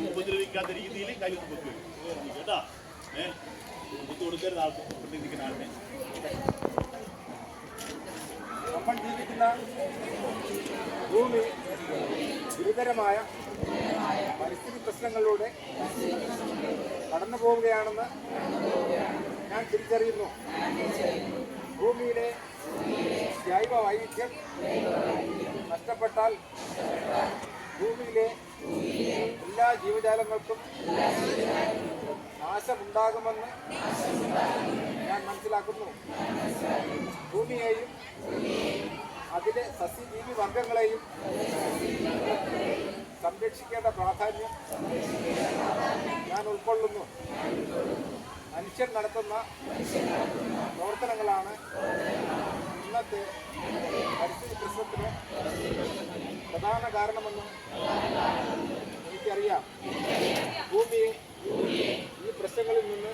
ഉപദ്രവിക്കാത്ത രീതിയിൽ കയ്യിൽ കുത്തി കേട്ടാ. കുത്തി കൊടുക്കരുത് ആൾക്ക് ഇരിക്കുന്ന ആളിനെ. നമ്മൾ ജീവിക്കുന്ന ഭൂമി ഗുരുതരമായ പരിസ്ഥിതി പ്രശ്നങ്ങളിലൂടെ കടന്നു പോവുകയാണെന്ന് ഞാൻ തിരിച്ചറിയുന്നു. ഭൂമിയിലെ ജൈവ വൈവിധ്യം നഷ്ടപ്പെട്ടാൽ ഭൂമിയിലെ എല്ലാ ജീവജാലങ്ങൾക്കും നാശമുണ്ടാകുമെന്ന് ഞാൻ മനസ്സിലാക്കുന്നു. ഭൂമിയെയും അതിലെ സസ്യജീവി വർഗങ്ങളെയും സംരക്ഷിക്കേണ്ട പ്രാധാന്യം ഞാൻ ഉൾക്കൊള്ളുന്നു. മനുഷ്യൻ നടത്തുന്ന പ്രവർത്തനങ്ങളാണ് ഇന്നത്തെ പരിസ്ഥിതി പ്രശ്നത്തിന് പ്രധാന കാരണമെന്ന് എനിക്കറിയാം. ഭൂമിയെ ഈ പ്രശ്നങ്ങളിൽ നിന്ന്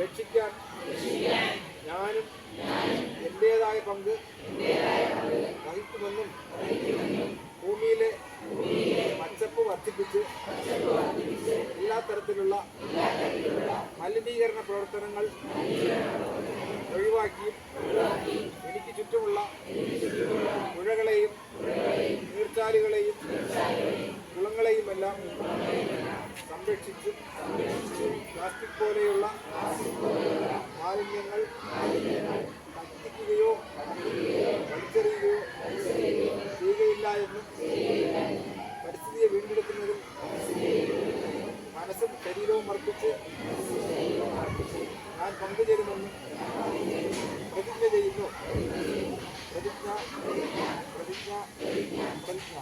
രക്ഷിക്കാൻ ഞാനും എൻ്റേതായ പങ്ക് വഹിക്കുമെന്നും ഭൂമിയിലെ പച്ചപ്പ് വർദ്ധിപ്പിച്ച് എല്ലാ തരത്തിലുള്ള മലിനീകരണ പ്രവർത്തനങ്ങൾ ഒഴിവാക്കിയും എനിക്ക് ചുറ്റുമുള്ള പുഴകളെയും നീർച്ചാലുകളെയും കുളങ്ങളെയുമെല്ലാം സംരക്ഷിച്ച് പ്ലാസ്റ്റിക് പോലെയുള്ള മാലിന്യങ്ങൾ കത്തിക്കുകയോ വലിച്ചെറിയുകയോ ചെയ്യുകയില്ല എന്നും പരിസ്ഥിതിയെ വീണ്ടെടുക്കുന്നതിൽ മനസ്സും ശരീരവും അർപ്പിച്ച് ഞാൻ പങ്കുചേരുമെന്ന് പ്രതിജ്ഞ ചെയ്യുന്നു. പ്രതിജ്ഞ പ്രതിജ്ഞ പ്രതിജ്ഞ.